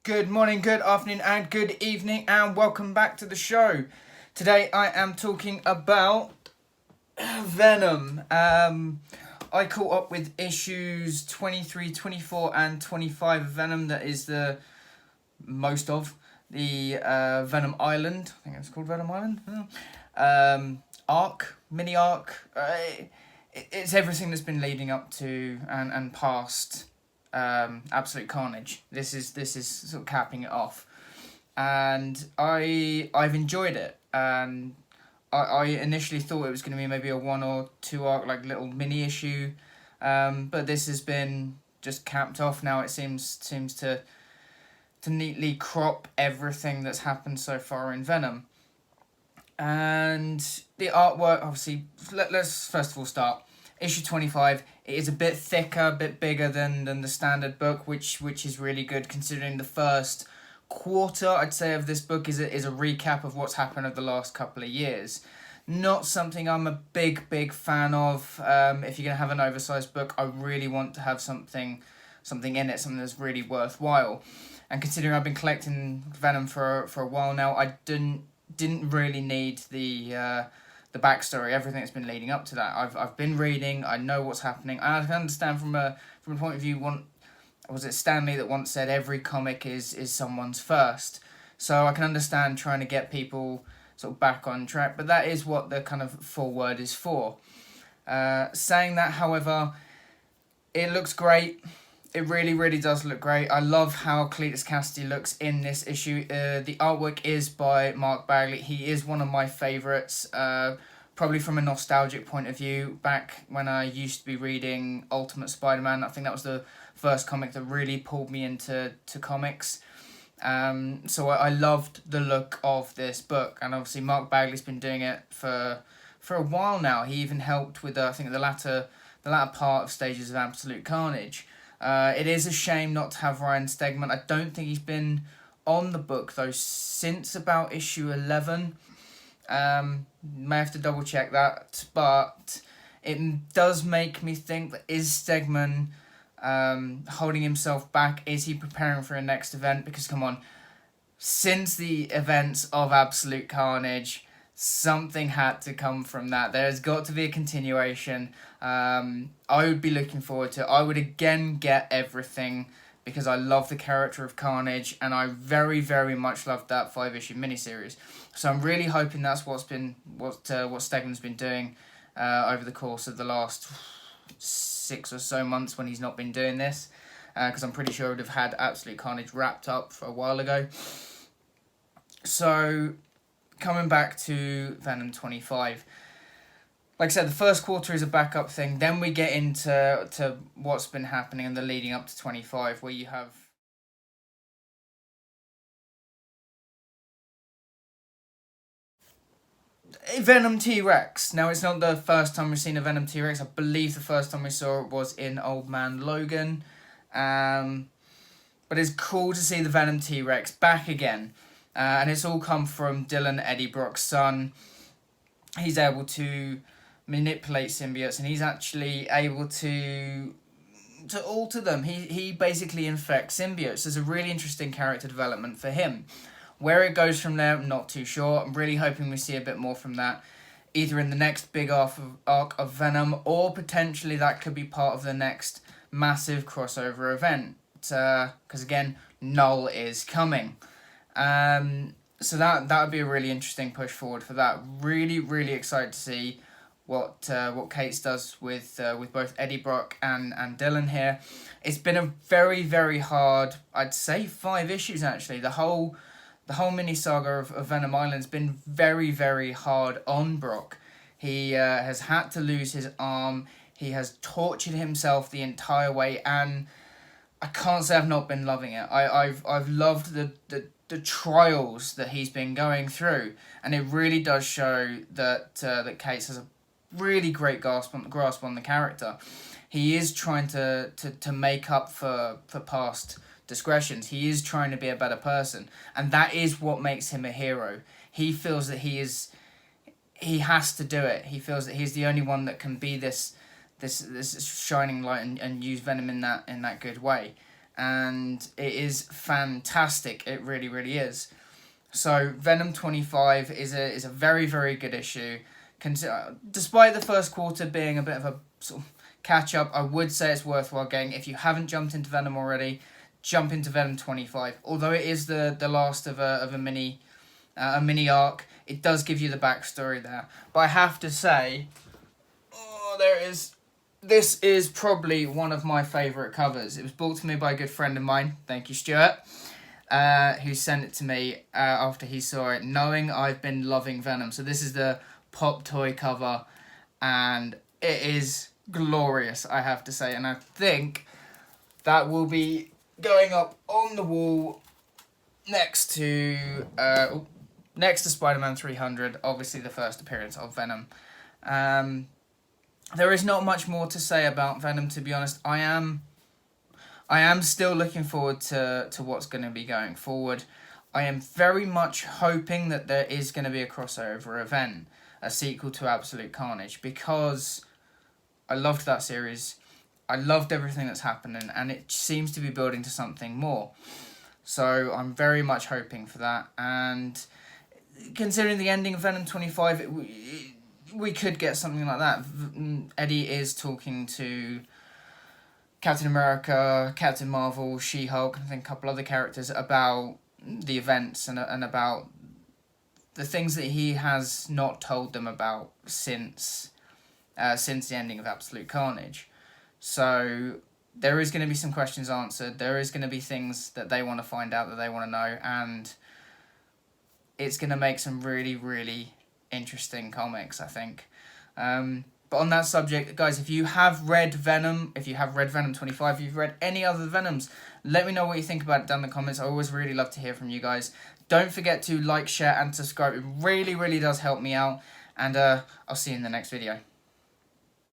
Good morning, good afternoon, and good evening, and welcome back to the show. Today I am talking about Venom. I caught up with issues 23, 24, and 25 of Venom. That is the most of the Venom Island. I think it's called Venom Island. Arc, mini arc. It's everything that's been leading up to and past Absolute Carnage. This is sort of capping it off, and I've enjoyed it. And I initially thought it was going to be maybe a 1 or 2 arc, like little mini issue, but this has been just capped off now. It seems to neatly crop everything that's happened so far in Venom. And the artwork, obviously, let's first of all start. Issue 25, it is a bit thicker, a bit bigger than the standard book, which is really good considering the first quarter, I'd say, of this book is a recap of what's happened over the last couple of years. Not something I'm a big fan of. If you're going to have an oversized book, I really want to have something in it, something that's really worthwhile. And considering I've been collecting Venom for a while now, I didn't really need the backstory, everything that's been leading up to that. I've been reading, I know what's happening, and I can understand from a point of view, was it Stanley that once said every comic is someone's first? So I can understand trying to get people sort of back on track, but that is what the kind of foreword is for. Saying that, however, it looks great. It really does look great. I love how Cletus Cassidy looks in this issue. The artwork is by Mark Bagley. He is one of my favourites, probably from a nostalgic point of view. Back when I used to be reading Ultimate Spider-Man, I think that was the first comic that really pulled me into comics. So I loved the look of this book, and obviously Mark Bagley's been doing it for a while now. He even helped with I think the latter part of Stages of Absolute Carnage. It is a shame not to have Ryan Stegman. I don't think he's been on the book though since about issue 11. May have to double check that, but it does make me think that is Stegman holding himself back? Is he preparing for a next event? Because come on, since the events of Absolute Carnage, something had to come from that. There's got to be a continuation. I would be looking forward to it. I would again get everything because I love the character of Carnage, and I very much loved that 5-issue miniseries. So I'm really hoping that's what Stegman's been doing over the course of the last 6 or so months when he's not been doing this, because I'm pretty sure I would have had Absolute Carnage wrapped up for a while ago. So coming back to Venom 25, like I said, the first quarter is a backup thing. Then we get into what's been happening in the leading up to 25, where you have Venom T-Rex. Now, it's not the first time we've seen a Venom T-Rex. I believe the first time we saw it was in Old Man Logan. But it's cool to see the Venom T-Rex back again. And it's all come from Dylan, Eddie Brock's son. He's able to manipulate symbiotes, and he's actually able to alter them. He basically infects symbiotes. There's a really interesting character development for him. Where it goes from there, I'm not too sure. I'm really hoping we see a bit more from that, either in the next big arc of Venom, or potentially that could be part of the next massive crossover event. Because again, Null is coming. So that would be a really interesting push forward for that. Really excited to see what Cates does with both Eddie Brock and Dylan here. It's been a very hard, I'd say 5 issues actually. The whole mini saga of Venom Island's been very hard on Brock. He has had to lose his arm. He has tortured himself the entire way, and I can't say I've not been loving it. I've loved the trials that he's been going through, and it really does show that Cates has a really great grasp on the character. He is trying to make up for past discretions. He is trying to be a better person, and that is what makes him a hero. He feels that he has to do it. He feels that he's the only one that can be this shining light and use Venom in that good way. and it is fantastic. It really, really is. So Venom 25 is a very, very good issue. Despite the first quarter being a bit of a sort of catch up, I would say it's worthwhile getting. If you haven't jumped into Venom already, jump into Venom 25. Although it is the last of a mini arc, it does give you the backstory there. But I have to say, oh, there it is. This is probably one of my favourite covers. It was brought to me by a good friend of mine. Thank you, Stuart. Who sent it to me after he saw it, knowing I've been loving Venom. So this is the Pop Toy cover, and it is glorious, I have to say. And I think that will be going up on the wall next to Spider-Man 300, obviously the first appearance of Venom. There is not much more to say about Venom, to be honest. I am still looking forward to what's going to be going forward. I am very much hoping that there is going to be a crossover event, a sequel to Absolute Carnage, because I loved that series. I loved everything that's happening, and it seems to be building to something more. So I'm very much hoping for that. And considering the ending of Venom 25, we could get something like that. Eddie is talking to Captain America, Captain Marvel, She-Hulk, and I think a couple other characters about the events and about the things that he has not told them about since the ending of Absolute Carnage. So there is going to be some questions answered. There is going to be things that they want to find out, that they want to know, and it's going to make some really, really interesting comics, I think. But on that subject, guys, if you have read Venom, if you have read Venom 25, if you've read any other Venoms, let me know what you think about it down in the comments. I always really love to hear from you guys. Don't forget to like, share, and subscribe. It really, really does help me out. And I'll see you in the next video.